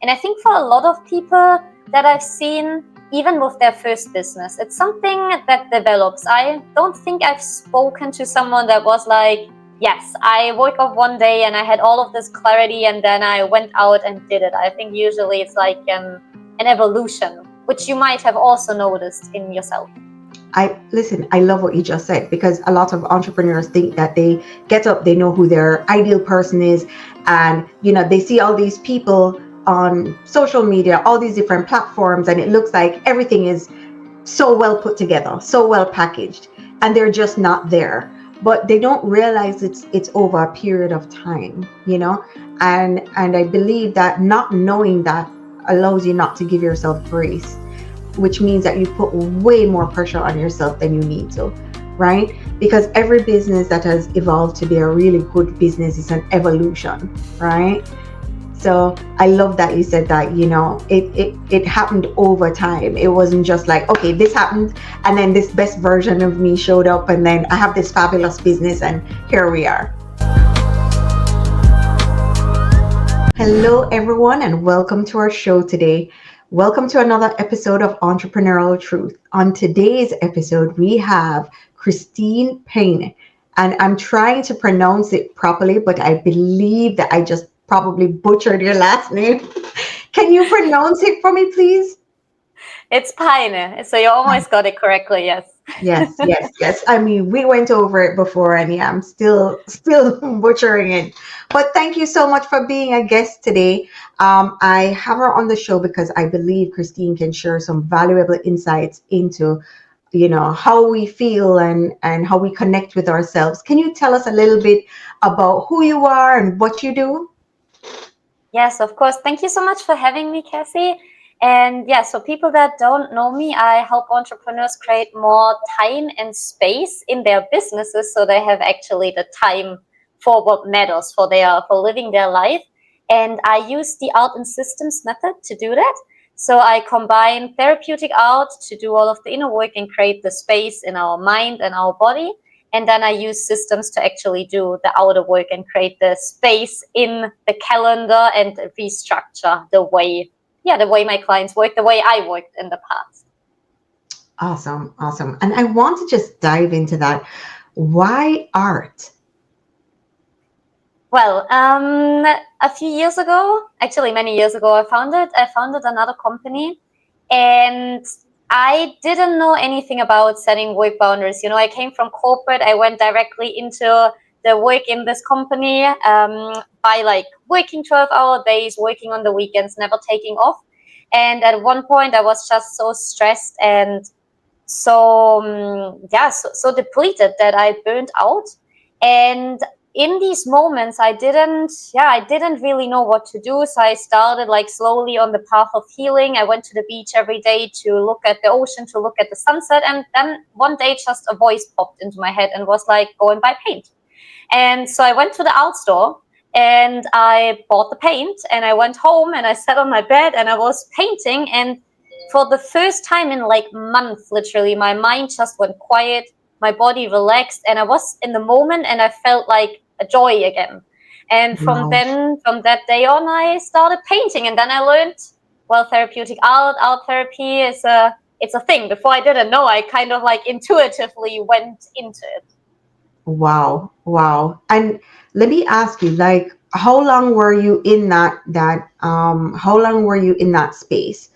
And I think for a lot of people that I've seen, even with their first business, it's something that develops. I don't think I've spoken to someone that was like, yes, I woke up one day and I had all of this clarity and then I went out and did it. I think usually it's like an evolution, which you might have also noticed in yourself. I love what you just said, because a lot of entrepreneurs think that they get up, they know who their ideal person is, and they see all these people on social media, all these different platforms, and it looks like everything is so well put together, so well packaged, and they're just not there. But they don't realize it's over a period of time, and I believe that not knowing that allows you not to give yourself grace, which means that you put way more pressure on yourself than you need to, right? Because every business that has evolved to be a really good business is an evolution, right? So I love that you said that, it happened over time. It wasn't just like, okay, this happened and then this best version of me showed up and then I have this fabulous business and here we are. Hello, everyone, and welcome to our show today. Welcome to another episode of Entrepreneurial Truth. On today's episode, we have Christine Peine, and I'm trying to pronounce it properly, but I believe that I just probably butchered your last name. Can you pronounce it for me, please? It's Peine, so you almost got it correctly, yes. Yes. I mean, we went over it before, and yeah, I'm still butchering it. But thank you so much for being a guest today. I have her on the show because I believe Christine can share some valuable insights into, how we feel and how we connect with ourselves. Can you tell us a little bit about who you are and what you do? Yes, of course. Thank you so much for having me, Cassie. And yeah, so people that don't know me, I help entrepreneurs create more time and space in their businesses so they have actually the time for what matters for living their life. And I use the art and systems method to do that. So I combine therapeutic art to do all of the inner work and create the space in our mind and our body. And then I use systems to actually do the outer work and create the space in the calendar and restructure the way my clients work, the way I worked in the past. Awesome. And I want to just dive into that. Why art? Well, a few years ago, actually many years ago, I founded another company, and I didn't know anything about setting work boundaries. I came from corporate. I went directly into the work in this company by like working 12-hour days, working on the weekends, never taking off. And at one point, I was just so stressed and so depleted that I burned out. And in these moments, I didn't really know what to do. So I started like slowly on the path of healing. I went to the beach every day to look at the ocean, to look at the sunset. And then one day just a voice popped into my head and was like, go and buy paint. And so I went to the art store and I bought the paint and I went home and I sat on my bed and I was painting. And for the first time in like months, literally, my mind just went quiet. My body relaxed and I was in the moment and I felt like a joy again. And from that day on, I started painting. And then I learned, therapeutic art therapy it's a thing. Before I didn't know, I kind of like intuitively went into it. Wow. And let me ask you, like, how long were you in that space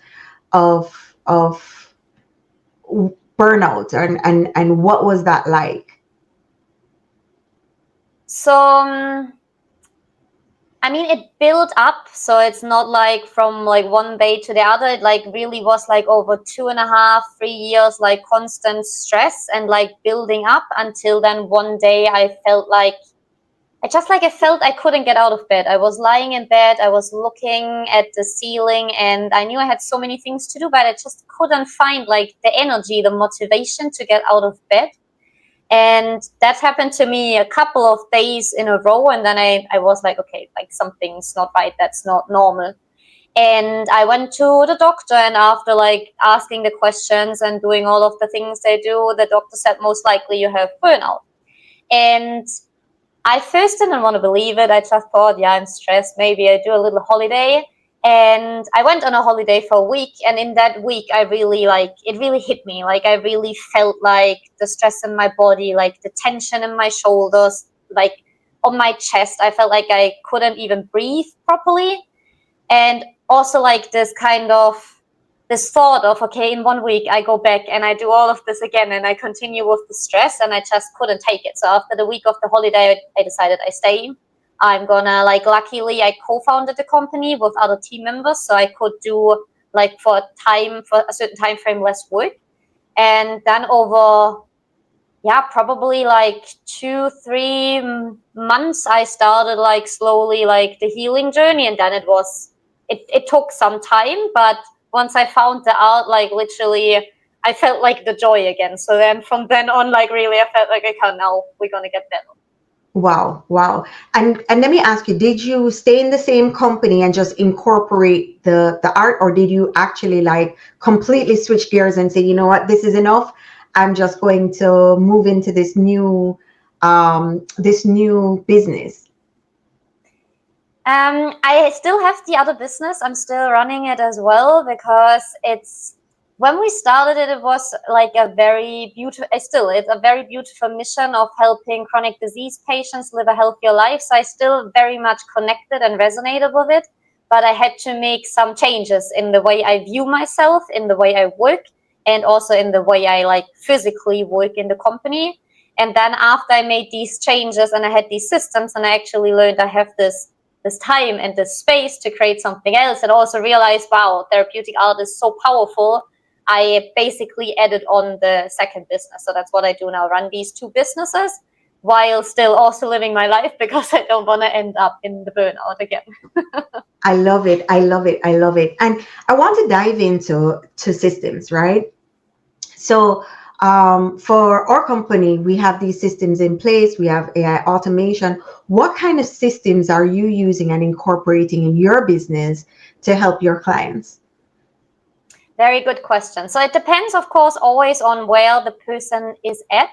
of burnout and what was that like? So it built up. So it's not like from like one day to the other. It like really was like over 2.5, 3 years, like constant stress and like building up until then one day I felt like I felt I couldn't get out of bed. I was lying in bed. I was looking at the ceiling and I knew I had so many things to do, but I just couldn't find like the energy, the motivation to get out of bed. And that happened to me a couple of days in a row. And then I was like, okay, like something's not right. That's not normal. And I went to the doctor, and after like asking the questions and doing all of the things they do, the doctor said, most likely you have burnout. And I first didn't want to believe it. I just thought, yeah, I'm stressed. Maybe I do a little holiday. And I went on a holiday for a week, and in that week I really, like, it really hit me. Like, I really felt like the stress in my body, like the tension in my shoulders, like on my chest. I felt like I couldn't even breathe properly. And also like this thought of, okay, in 1 week I go back and I do all of this again and I continue with the stress, and I just couldn't take it. So after the week of the holiday, I decided I stay. I'm gonna, like, luckily I co-founded the company with other team members, so I could do, like, for a certain time frame, less work. And then over, yeah, probably like 2-3 months, I started, like, slowly, like, the healing journey. And then it took some time, but once I found the art, like, literally I felt like the joy again. So then from then on, like, really I felt like, okay, now we're gonna get better. Wow, wow. And let me ask you, did you stay in the same company and just incorporate the art, or did you actually like completely switch gears and say, you know what, this is enough. I'm just going to move into this new business. I still have the other business. I'm still running it as well, because when we started it, it was like a very beautiful, it's a very beautiful mission of helping chronic disease patients live a healthier life. So I still very much connected and resonated with it, but I had to make some changes in the way I view myself, in the way I work, and also in the way I, like, physically work in the company. And then after I made these changes and I had these systems, and I actually learned I have this time and this space to create something else, and also realize, wow, therapeutic art is so powerful, I basically added on the second business. So that's what I do now, run these two businesses while still also living my life, because I don't want to end up in the burnout again. I love it. I love it. I love it. And I want to dive into systems, right? So for our company, we have these systems in place. We have AI automation. What kind of systems are you using and incorporating in your business to help your clients? Very good question. So it depends, of course, always on where the person is at.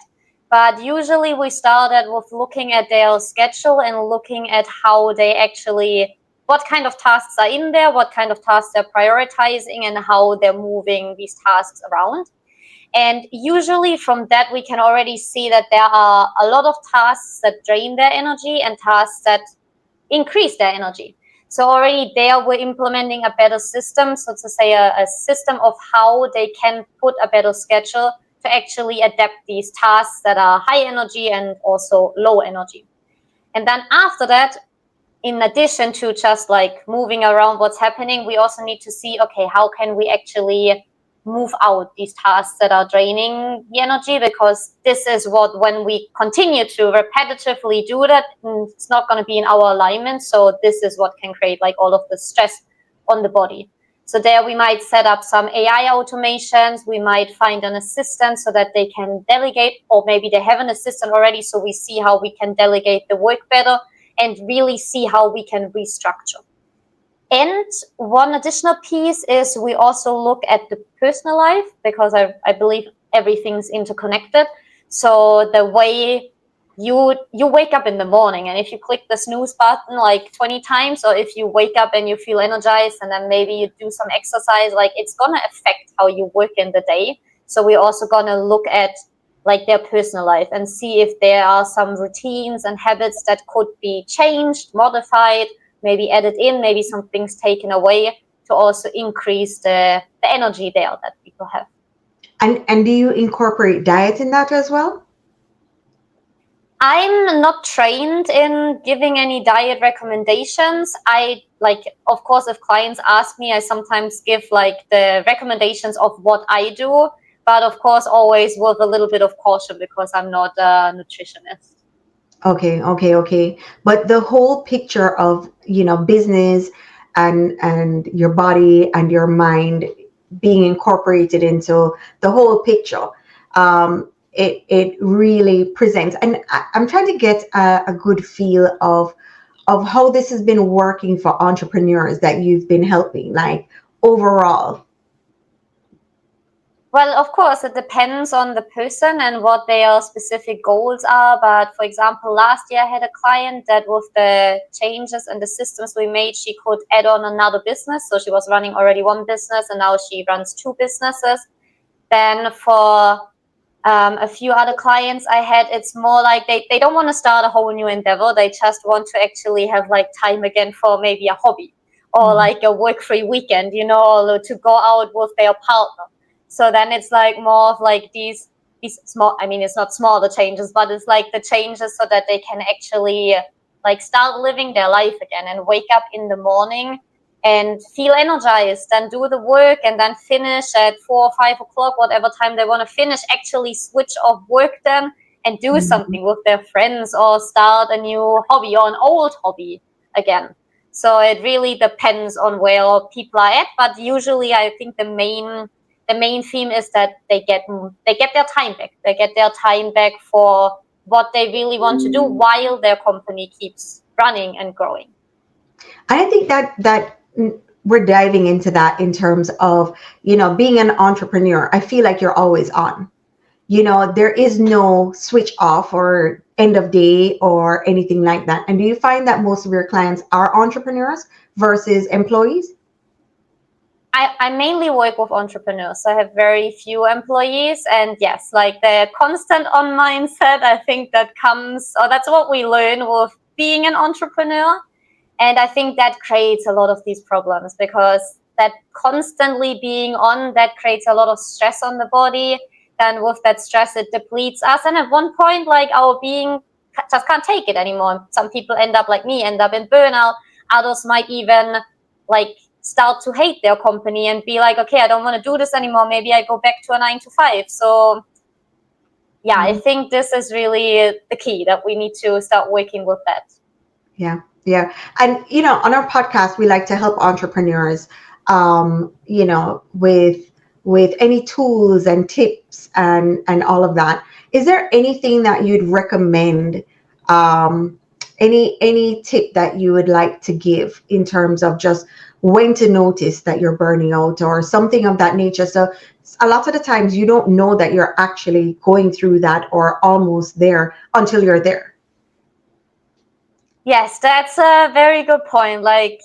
But usually we started with looking at their schedule and looking at how they actually, what kind of tasks are in there, what kind of tasks they're prioritizing, and how they're moving these tasks around. And usually from that, we can already see that there are a lot of tasks that drain their energy and tasks that increase their energy. So already there, we're implementing a better system, so to say, a system of how they can put a better schedule to actually adapt these tasks that are high energy and also low energy. And then after that, in addition to just, like, moving around what's happening, we also need to see, okay, how can we actually move out these tasks that are draining the energy, because this is what, when we continue to repetitively do that, it's not going to be in our alignment. So this is what can create, like, all of the stress on the body. So there we might set up some AI automations. We might find an assistant so that they can delegate, or maybe they have an assistant already, so we see how we can delegate the work better and really see how we can restructure. And one additional piece is we also look at the personal life, because I believe everything's interconnected. So the way you wake up in the morning, and if you click the snooze button like 20 times, or if you wake up and you feel energized and then maybe you do some exercise, like, it's gonna affect how you work in the day. So we're also gonna look at, like, their personal life and see if there are some routines and habits that could be changed, modified, maybe added in, maybe some things taken away, to also increase the energy there that people have. And do you incorporate diet in that as well? I'm not trained in giving any diet recommendations. I, like, of course, if clients ask me, I sometimes give, like, the recommendations of what I do, but of course always with a little bit of caution, because I'm not a nutritionist. Okay, okay, okay. But the whole picture of, business and your body and your mind being incorporated into the whole picture, it really presents. And I'm trying to get a good feel of how this has been working for entrepreneurs that you've been helping, like overall. Well, of course, it depends on the person and what their specific goals are. But for example, last year I had a client that with the changes and the systems we made, she could add on another business. So she was running already one business and now she runs two businesses. Then for a few other clients I had, it's more like they don't want to start a whole new endeavor. They just want to actually have like time again for maybe a hobby or like a work-free weekend, or to go out with their partner. So then it's like more of like these small, I mean, it's not small, the changes, but it's like the changes so that they can actually like start living their life again and wake up in the morning and feel energized and do the work and then finish at 4 or 5 o'clock, whatever time they want to finish, actually switch off work then and do something with their friends or start a new hobby or an old hobby again. So it really depends on where people are at, but usually I think the main theme is that they get their time back. They get their time back for what they really want to do while their company keeps running and growing. I think that we're diving into that in terms of, being an entrepreneur. I feel like you're always on. There is no switch off or end of day or anything like that. And do you find that most of your clients are entrepreneurs versus employees? I mainly work with entrepreneurs. So I have very few employees. And yes, like the constant on mindset, I think that comes, or that's what we learn with being an entrepreneur. And I think that creates a lot of these problems because that constantly being on, that creates a lot of stress on the body. And with that stress, it depletes us. And at one point, like our being just can't take it anymore. Some people end up like me, end up in burnout. Others might even like start to hate their company and be like, okay, I don't want to do this anymore. Maybe I go back to a 9 to 5. So yeah, I think this is really the key, that we need to start working with that. Yeah. Yeah. And, on our podcast, we like to help entrepreneurs, with any tools and tips and all of that. Is there anything that you'd recommend, any tip that you would like to give in terms of just when to notice that you're burning out or something of that nature? So a lot of the times you don't know that you're actually going through that or almost there until you're there. Yes, that's a very good point. Like,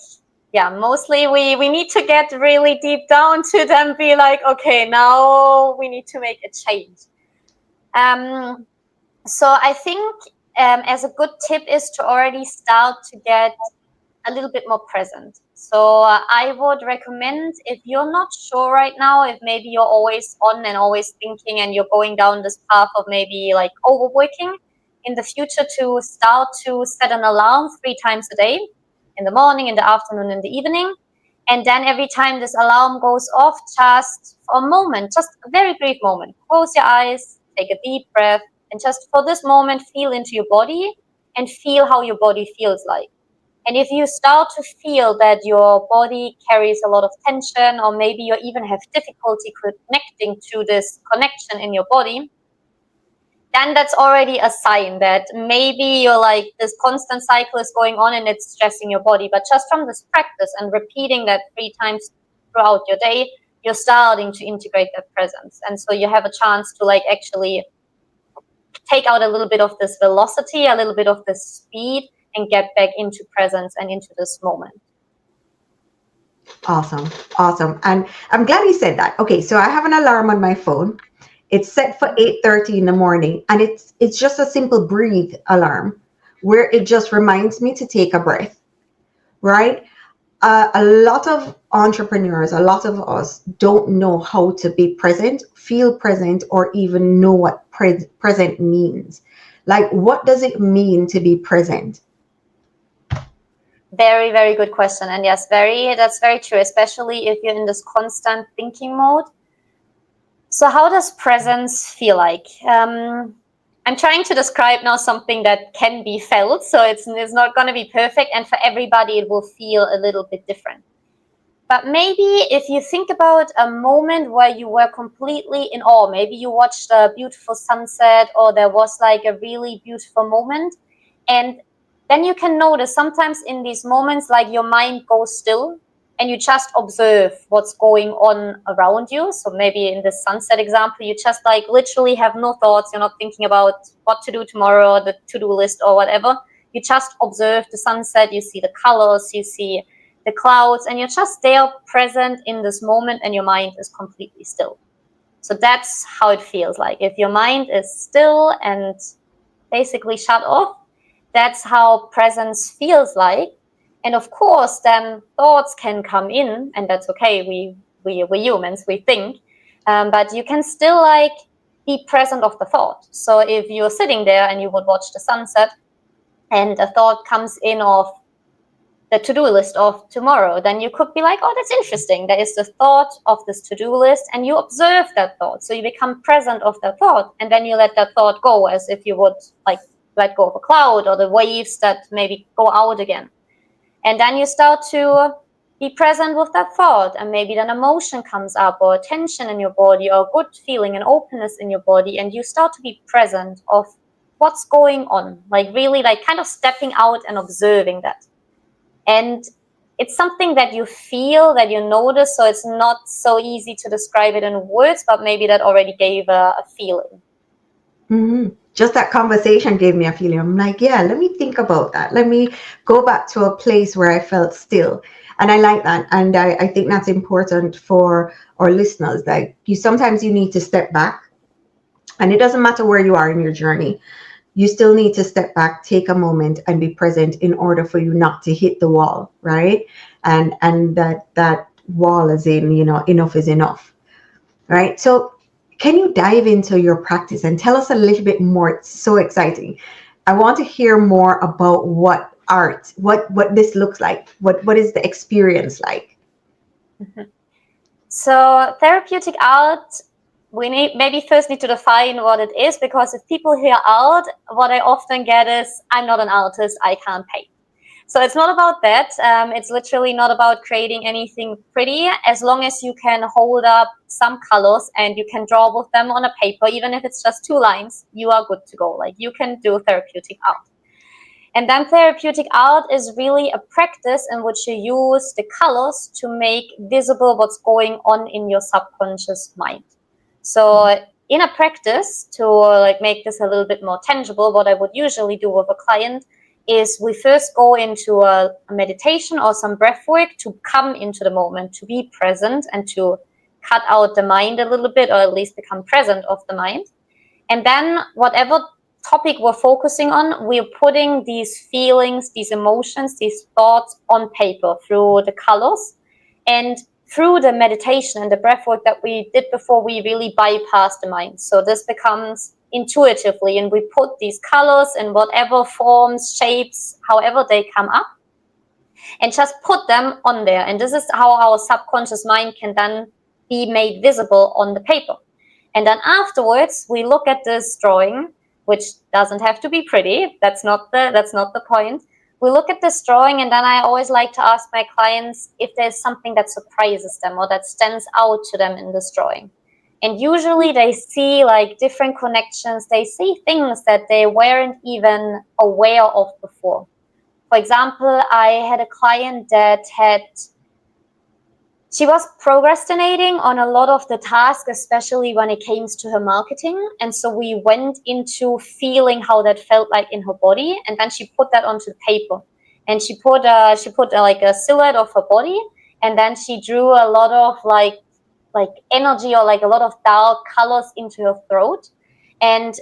yeah, mostly we need to get really deep down to then be like, okay, now we need to make a change. So I think as a good tip is to already start to get a little bit more present. So I would recommend, if you're not sure right now, if maybe you're always on and always thinking and you're going down this path of maybe like overworking, in the future to start to set an alarm 3 times a day, in the morning, in the afternoon, in the evening. And then every time this alarm goes off, just for a moment, just a very brief moment, close your eyes, take a deep breath, and just for this moment, feel into your body and feel how your body feels like. And if you start to feel that your body carries a lot of tension, or maybe you even have difficulty connecting to this connection in your body, then that's already a sign that maybe you're like, this constant cycle is going on and it's stressing your body. But just from this practice and repeating that 3 times throughout your day, you're starting to integrate that presence. And so you have a chance to like actually take out a little bit of this velocity, a little bit of this speed, and get back into presence and into this moment. Awesome. Awesome. And I'm glad you said that. Okay, so I have an alarm on my phone. It's set for 8:30 in the morning, and it's just a simple breathe alarm where it just reminds me to take a breath, right? A lot of entrepreneurs, a lot of us don't know how to be present, feel present, or even know what present means. Like, what does it mean to be present? Very, very good question. And yes, that's very true, especially if you're in this constant thinking mode. So how does presence feel like? I'm trying to describe now something that can be felt. So it's not going to be perfect. And for everybody, it will feel a little bit different. But maybe if you think about a moment where you were completely in awe, maybe you watched a beautiful sunset or there was like a really beautiful moment. And then you can notice sometimes in these moments, like your mind goes still and you just observe what's going on around you. So maybe in the sunset example, you just like literally have no thoughts. You're not thinking about what to do tomorrow, or the to-do list or whatever. You just observe the sunset, you see the colors, you see the clouds, and you're just there present in this moment, and your mind is completely still. So that's how it feels like. If your mind is still and basically shut off, that's how presence feels like. And of course, then thoughts can come in, and that's okay. We're humans, we think, but you can still like be present of the thought. So if you're sitting there and you would watch the sunset, and a thought comes in of the to-do list of tomorrow, then you could be like, oh, that's interesting. There is the thought of this to-do list, and you observe that thought. So you become present of that thought, and then you let that thought go as if you would like let go of a cloud or the waves that maybe go out again. And then you start to be present with that thought, and maybe an emotion comes up, or tension in your body, or good feeling and openness in your body, and you start to be present of what's going on, like really like kind of stepping out and observing that. And it's something that you feel, that you notice, so it's not so easy to describe it in words, but maybe that already gave a feeling. Mm-hmm. Just that conversation gave me a feeling. I'm like, yeah, let me think about that. Let me go back to a place where I felt still. And I like that. And I think that's important for our listeners. Like sometimes you need to step back, and it doesn't matter where you are in your journey. You still need to step back, take a moment, and be present in order for you not to hit the wall, right? And that wall is in, enough is enough, right? So can you dive into your practice and tell us a little bit more? It's so exciting. I want to hear more about what this looks like. What is the experience like? Mm-hmm. So therapeutic art, we maybe first need to define what it is, because if people hear art, what I often get is, I'm not an artist, I can't paint. So it's not about that. It's literally not about creating anything pretty. As long as you can hold up some colors and you can draw with them on a paper, even if it's just 2 lines, you are good to go. Like you can do therapeutic art. And then therapeutic art is really a practice in which you use the colors to make visible what's going on in your subconscious mind. So in a practice, to like make this a little bit more tangible, what I would usually do with a client is we first go into a meditation or some breath work to come into the moment, to be present and to cut out the mind a little bit, or at least become present of the mind. And then whatever topic we're focusing on, we're putting these feelings, these emotions, these thoughts on paper through the colors. And through the meditation and the breath work that we did before, we really bypass the mind. So this becomes intuitively, and we put these colors in whatever forms, shapes, however they come up, and just put them on there. And this is how our subconscious mind can then be made visible on the paper. And then afterwards, we look at this drawing, which doesn't have to be pretty. That's not the point. We look at this drawing, and then I always like to ask my clients if there's something that surprises them or that stands out to them in this drawing. And usually they see like different connections. They see things that they weren't even aware of before. For example, I had a client that she was procrastinating on a lot of the tasks, especially when it came to her marketing. And so we went into feeling how that felt like in her body. And then she put that onto paper. And she put like a silhouette of her body. And then she drew a lot of like energy, or like a lot of dark colors into her throat. And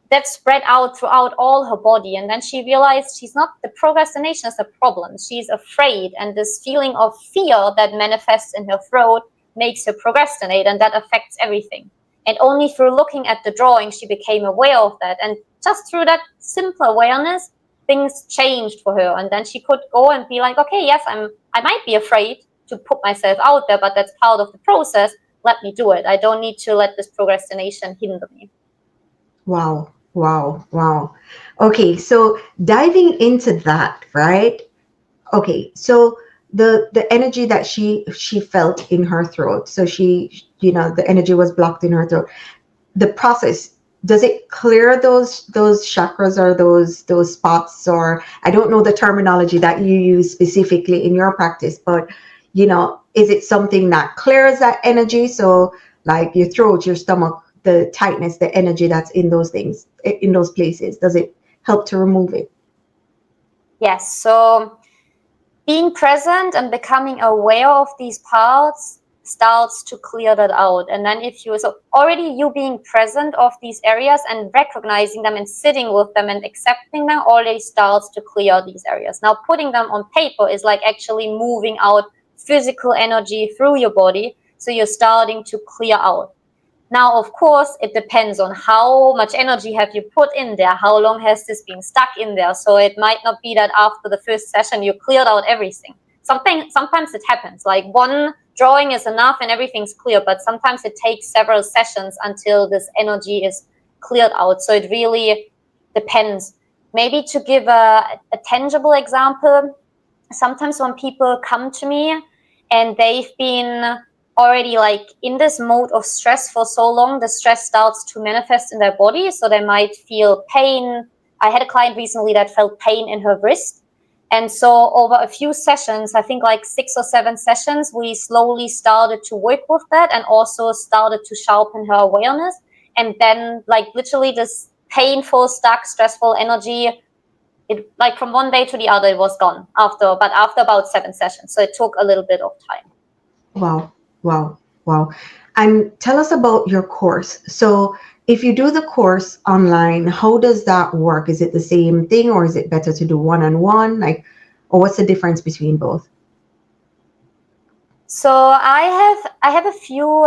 that spread out throughout all her body. And then she realized the procrastination is the problem. She's afraid. And this feeling of fear that manifests in her throat makes her procrastinate, and that affects everything. And only through looking at the drawing, she became aware of that. And just through that simple awareness, things changed for her. And then she could go and be like, okay, yes, I might be afraid to put myself out there, but that's part of the process. Let me do it. I don't need to let this procrastination hinder me. Wow. Wow. Okay, so diving into that, right? Okay, so the energy that she felt in her throat, so the energy was blocked in her throat. The process, does it clear those chakras or those spots? Or I don't know the terminology that you use specifically in your practice, but is it something that clears that energy? So like your throat, your stomach, the tightness, the energy that's in those things, in those places, does it help to remove it? Yes. So being present and becoming aware of these parts starts to clear that out. And then so already you being present of these areas and recognizing them and sitting with them and accepting them already starts to clear these areas. Now putting them on paper is like actually moving out physical energy through your body. So you're starting to clear out. Now, of course, it depends on how much energy have you put in there, how long has this been stuck in there. So it might not be that after the first session you cleared out everything. Sometimes it happens, like one drawing is enough and everything's clear, but sometimes it takes several sessions until this energy is cleared out. So it really depends. Maybe to give a tangible example, sometimes when people come to me and they've been already like in this mode of stress for so long, the stress starts to manifest in their body. So they might feel pain. I had a client recently that felt pain in her wrist. And so over a few sessions, I think like 6 or 7 sessions, we slowly started to work with that and also started to sharpen her awareness. And then like literally this painful, stuck, stressful energy, it like from one day to the other, it was gone after about 7 sessions. So it took a little bit of time. Wow. Wow. Wow. And tell us about your course. So if you do the course online, how does that work? Is it the same thing or is it better to do one-on-one? Like, or what's the difference between both? So I have a few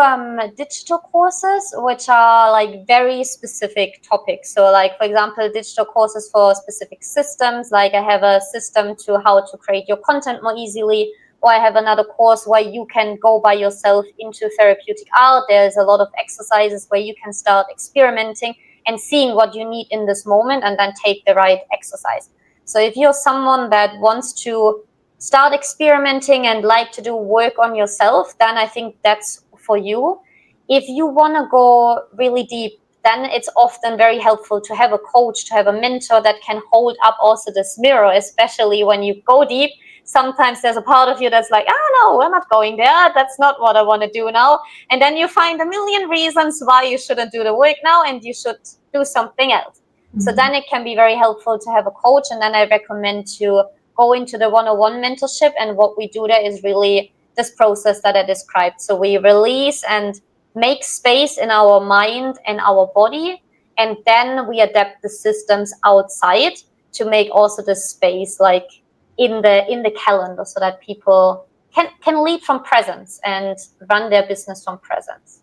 digital courses which are like very specific topics. So like, for example, digital courses for specific systems. Like I have a system to how to create your content more easily. Or I have another course where you can go by yourself into therapeutic art. There's a lot of exercises where you can start experimenting and seeing what you need in this moment and then take the right exercise. So if you're someone that wants to start experimenting and like to do work on yourself, then I think that's for you. If you want to go really deep, then it's often very helpful to have a coach, to have a mentor that can hold up also this mirror, especially when you go deep. Sometimes there's a part of you that's like, no, we're not going there. That's not what I want to do now. And then you find a million reasons why you shouldn't do the work now and you should do something else. Mm-hmm. So then it can be very helpful to have a coach. And then I recommend to go into the one-on-one mentorship. And what we do there is really this process that I described. So we release and make space in our mind and our body. And then we adapt the systems outside to make also the space like in the calendar so that people can lead from presence and run their business from presence.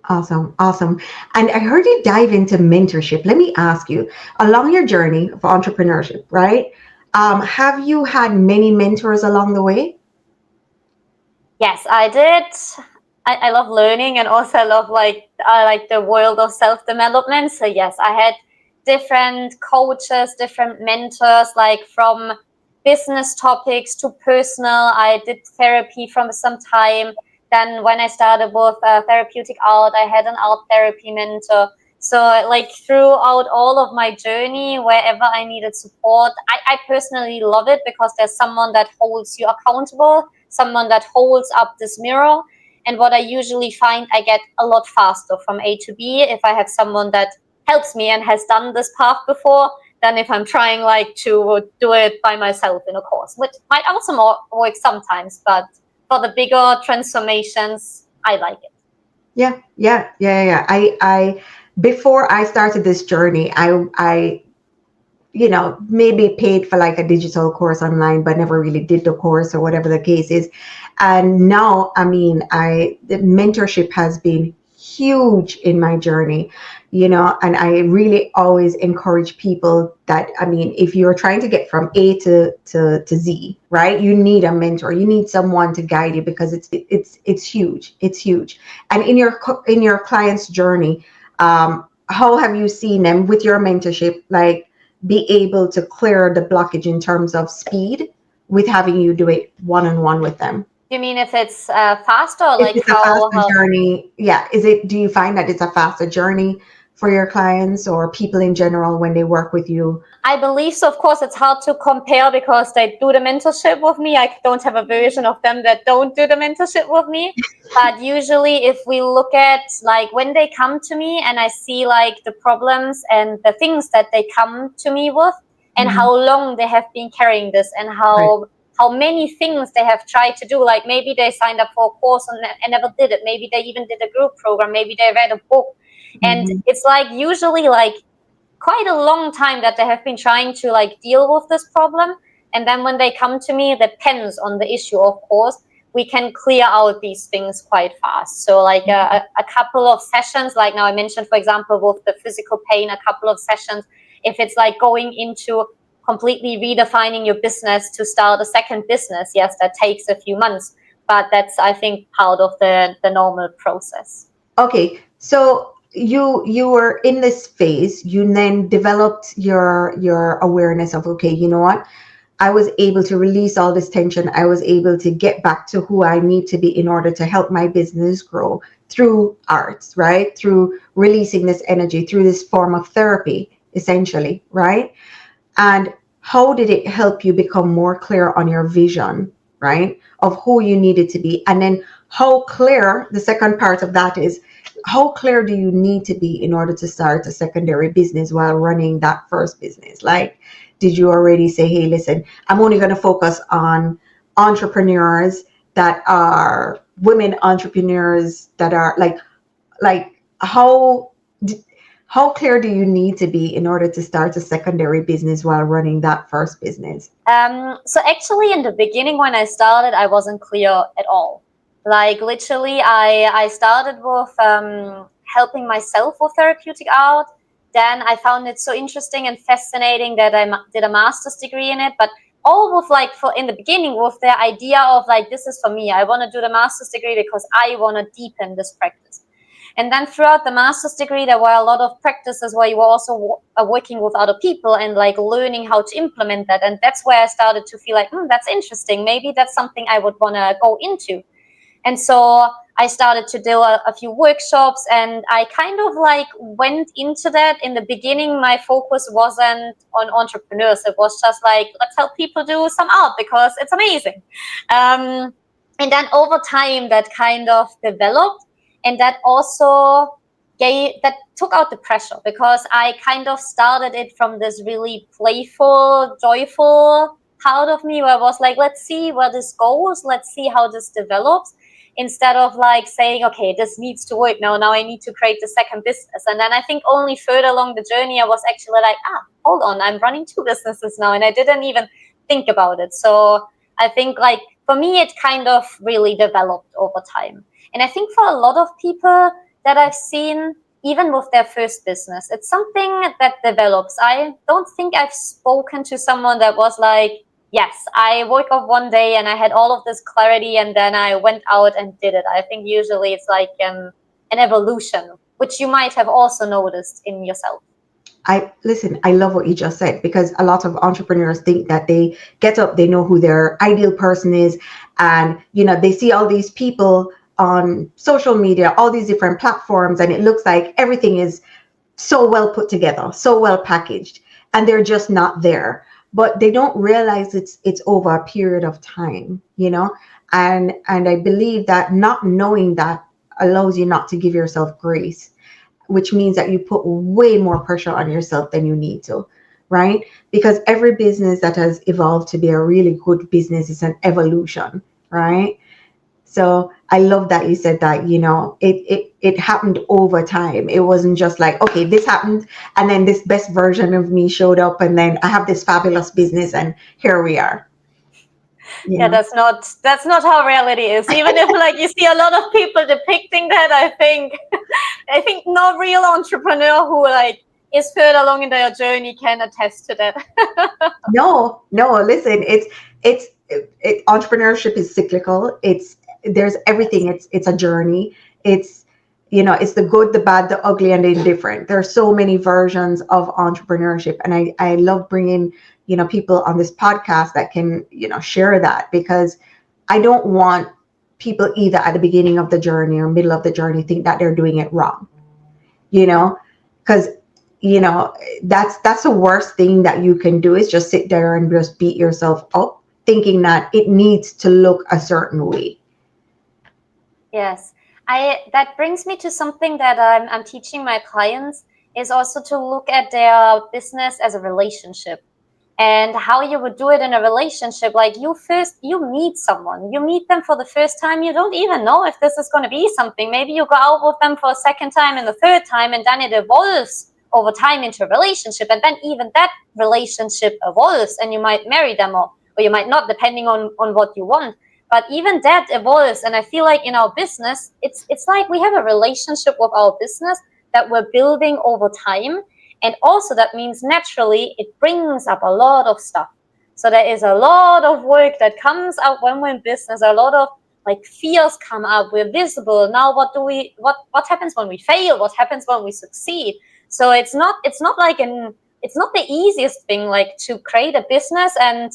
Awesome. Awesome. And I heard you dive into mentorship. Let me ask you, along your journey of entrepreneurship, right? Have you had many mentors along the way? Yes, I did. I love learning and also I love I like the world of self-development. So yes, I had different coaches, different mentors, like from business topics to personal. I did therapy from some time. Then when I started with therapeutic art, I had an art therapy mentor. So like throughout all of my journey, wherever I needed support, I personally love it because there's someone that holds you accountable, someone that holds up this mirror. And what I usually find, I get a lot faster from A to B if I have someone that helps me and has done this path before than if I'm trying like to do it by myself in a course, which might also work sometimes, but for the bigger transformations, I like it. Yeah. I before I started this journey, I maybe paid for like a digital course online, but never really did the course or whatever the case is. And now, I mean, the mentorship has been huge in my journey, and I really always encourage people that, I mean, if you're trying to get from A to Z, right, you need a mentor, you need someone to guide you because it's huge. It's huge. And in your client's journey, how have you seen them with your mentorship, like, be able to clear the blockage in terms of speed with having you do it one-on-one with them? You mean if it's faster, or if like it's a faster journey? Yeah. Do you find that it's a faster journey for your clients or people in general when they work with you? I believe so. Of course, it's hard to compare because they do the mentorship with me. I don't have a version of them that don't do the mentorship with me. But usually, if we look at like when they come to me and I see like the problems and the things that they come to me with and Mhm. how long they have been carrying this and Right. how many things they have tried to do. Like maybe they signed up for a course and never did it. Maybe they even did a group program. Maybe they read a book. And Mhm. it's like usually like quite a long time that they have been trying to like deal with this problem, and then when they come to me, depends on the issue, of course, we can clear out these things quite fast. So like a couple of sessions, like now I mentioned, for example, with the physical pain, a couple of sessions. If it's like going into completely redefining your business to start a second business, yes, that takes a few months, but that's, I think, part of the normal process. Okay, so you were in this phase. You then developed your awareness of, okay, you know what? I was able to release all this tension. I was able to get back to who I need to be in order to help my business grow through arts, right? Through releasing this energy, through this form of therapy, essentially, right? And how did it help you become more clear on your vision, right? Of who you needed to be. And then how clear, the second part of that is, how clear do you need to be in order to start a secondary business while running that first business? Like, did you already say, hey, listen, I'm only going to focus on entrepreneurs that are women entrepreneurs that are like how how clear do you need to be in order to start a secondary business while running that first business? So actually, in the beginning, when I started, I wasn't clear at all. Like literally, I started with helping myself with therapeutic art. Then I found it so interesting and fascinating that I did a master's degree in it. But all with like for in the beginning with the idea of like this is for me. I want to do the master's degree because I want to deepen this practice. And then throughout the master's degree, there were a lot of practices where you were also working with other people and like learning how to implement that. And that's where I started to feel like, that's interesting. Maybe that's something I would want to go into. And so I started to do a few workshops, and I kind of like went into that. In the beginning, my focus wasn't on entrepreneurs. It was just like, let's help people do some art because it's amazing. And then over time, that kind of developed, and that also that took out the pressure because I kind of started it from this really playful, joyful part of me where I was like, let's see where this goes, let's see how this develops, instead of like saying, okay, this needs to work now I need to create the second business. And then I think only further along the journey I was actually like, hold on, I'm running two businesses now, and I didn't even think about it. So I think like for me it kind of really developed over time. And I think for a lot of people that I've seen, even with their first business, it's something that develops. I don't think I've spoken to someone that was like, yes, I woke up one day and I had all of this clarity and then I went out and did it. I think usually it's like an evolution, which you might have also noticed in yourself. I listen, I love what you just said, because a lot of entrepreneurs think that they get up, they know who their ideal person is, and they see all these people on social media, all these different platforms, and it looks like everything is so well put together, so well packaged, and they're just not there. But they don't realize it's over a period of time, and I believe that not knowing that allows you not to give yourself grace, which means that you put way more pressure on yourself than you need to, right? Because every business that has evolved to be a really good business is an evolution, right? So I love that you said that, it happened over time. It wasn't just like, okay, this happened and then this best version of me showed up and then I have this fabulous business and here we are. Yeah, Yeah. that's not how reality is. Even if like you see a lot of people depicting that, I think no real entrepreneur who like is further along in their journey can attest to that. No, listen, entrepreneurship is cyclical. There's everything. Yes. It's a journey. It's the good, the bad, the ugly, and the indifferent. There are so many versions of entrepreneurship, and I love bringing people on this podcast that can share that, because I don't want people either at the beginning of the journey or middle of the journey think that they're doing it wrong. You know, because that's the worst thing that you can do, is just sit there and just beat yourself up thinking that it needs to look a certain way. Yes, I that brings me to something that I'm teaching my clients, is also to look at their business as a relationship, and how you would do it in a relationship. Like, you meet someone, you meet them for the first time, you don't even know if this is going to be something. Maybe you go out with them for a second time and the third time, and then it evolves over time into a relationship, and then even that relationship evolves, and you might marry them, or you might not, depending on what you want. But even that evolves, and I feel like in our business, it's like we have a relationship with our business that we're building over time. And also that means naturally it brings up a lot of stuff. So there is a lot of work that comes up when we're in business. A lot of like fears come up. We're visible. Now what happens when we fail? What happens when we succeed? So it's not the easiest thing, like, to create a business, and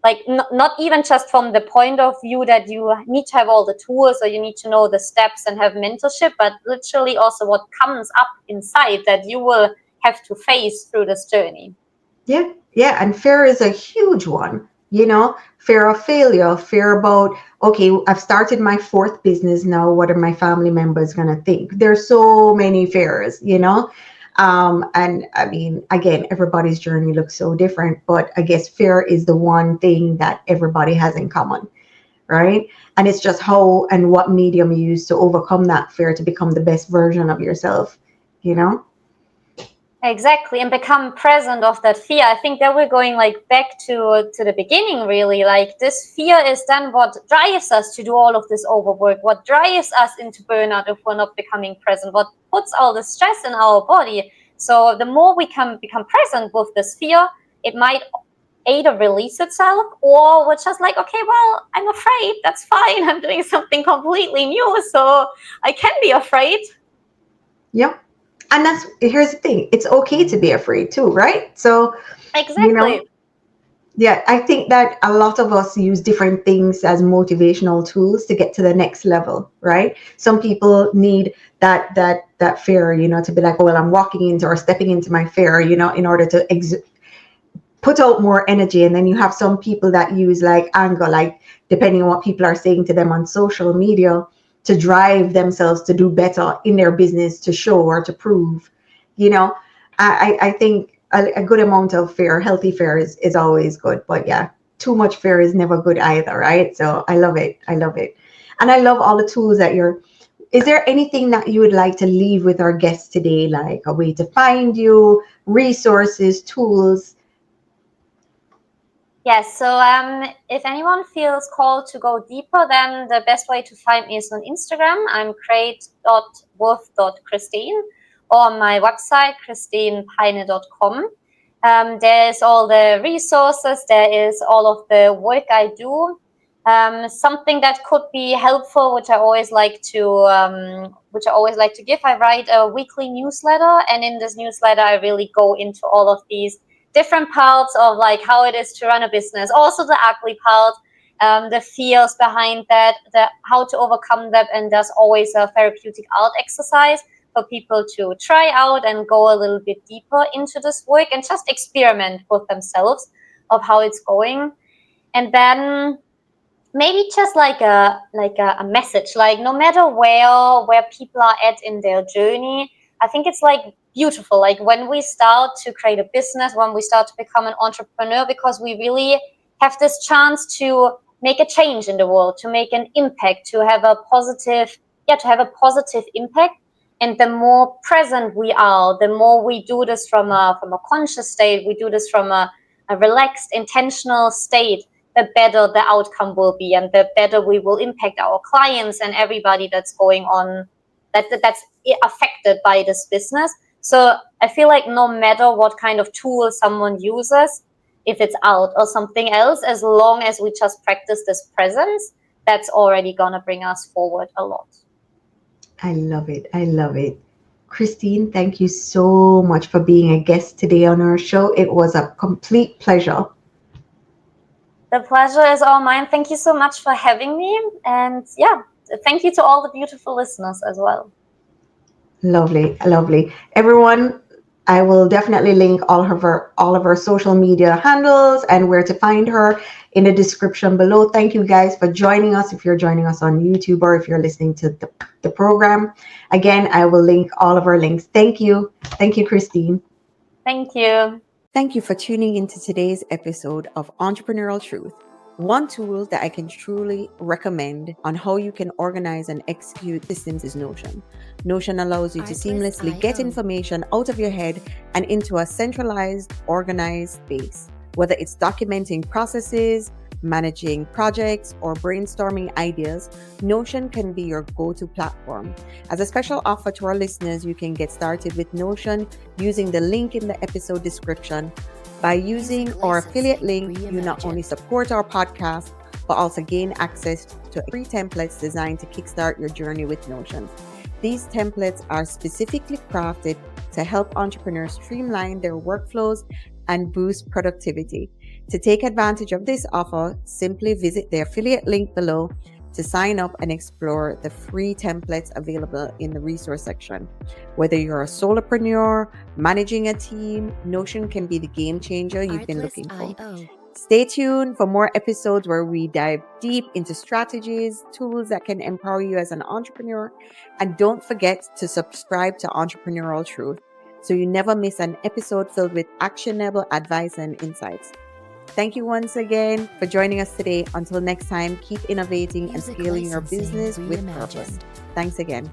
like not even just from the point of view that you need to have all the tools, or you need to know the steps and have mentorship, but literally also what comes up inside that you will have to face through this journey. Yeah, and fear is a huge one. Fear of failure, fear about, okay, I've started my fourth business now. What are my family members going to think? There's so many fears. And I mean, again, everybody's journey looks so different, but I guess fear is the one thing that everybody has in common, right? And it's just how and what medium you use to overcome that fear to become the best version of yourself, you know? Exactly, and become present of that fear. I think that we're going like back to the beginning, really. Like, this fear is then what drives us to do all of this overwork, what drives us into burnout if we're not becoming present, what puts all the stress in our body. So the more we can become present with this fear, it might either release itself, or we're just like, okay, well, I'm afraid, that's fine. I'm doing something completely new, so I can be afraid. Yep. And here's the thing, it's okay to be afraid too, right? So, you know, Exactly. yeah, I think that a lot of us use different things as motivational tools to get to the next level, right? Some people need that fear, to be like, oh, well, I'm walking into or stepping into my fear, in order to put out more energy. And then you have some people that use like anger, like depending on what people are saying to them on social media, to drive themselves to do better in their business, to show or to prove. you know I think a good amount of fear, healthy fear, is always good, but yeah, too much fear is never good either, right? So I love it, and I love all the tools that you're. Is there anything that you would like to leave with our guests today, like a way to find you, resources, tools? Yes, so if anyone feels called to go deeper, then the best way to find me is on Instagram. I'm create.worth.christine, or on my website, christinepeine.com. There's all the resources, there is all of the work I do. Something that could be helpful, which I always like to give. I write a weekly newsletter, and in this newsletter, I really go into all of these different parts of like how it is to run a business, also the ugly part, the fears behind that, the how to overcome that, and there's always a therapeutic art exercise for people to try out and go a little bit deeper into this work and just experiment with themselves of how it's going. And then maybe just like a message, like, no matter where people are at in their journey, I think it's like beautiful, like when we start to create a business, when we start to become an entrepreneur, because we really have this chance to make a change in the world, to make an impact, to have a positive impact. And the more present we are, the more we do this from a conscious state, we do this from a relaxed, intentional state, the better the outcome will be, and the better we will impact our clients and everybody that's going on, that's affected by this business. So I feel like no matter what kind of tool someone uses, if it's art or something else, as long as we just practice this presence, that's already gonna bring us forward a lot. I love it. I love it. Christine, thank you so much for being a guest today on our show. It was a complete pleasure. The pleasure is all mine. Thank you so much for having me, and yeah, thank you to all the beautiful listeners as well. Lovely, lovely. Everyone, I will definitely link all of her social media handles and where to find her in the description below. Thank you guys for joining us. If you're joining us on YouTube or if you're listening to the program, again, I will link all of our links. Thank you. Thank you, Christine. Thank you. Thank you for tuning into today's episode of Entrepreneurial Truth. One tool that I can truly recommend on how you can organize and execute systems is Notion. Notion allows you to seamlessly get information out of your head and into a centralized, organized space. Whether it's documenting processes, managing projects, or brainstorming ideas, Notion can be your go-to platform. As a special offer to our listeners, you can get started with Notion using the link in the episode description. By using our affiliate link, you not only support our podcast, but also gain access to free templates designed to kickstart your journey with Notion. These templates are specifically crafted to help entrepreneurs streamline their workflows and boost productivity. To take advantage of this offer, simply visit the affiliate link below to sign up and explore the free templates available in the resource section. Whether you're a solopreneur, managing a team, Notion can be the game changer you've been looking for. Stay tuned for more episodes where we dive deep into strategies, tools that can empower you as an entrepreneur. And don't forget to subscribe to Entrepreneurial Truth so you never miss an episode filled with actionable advice and insights. Thank you once again for joining us today. Until next time, keep innovating and scaling your business with purpose. Thanks again.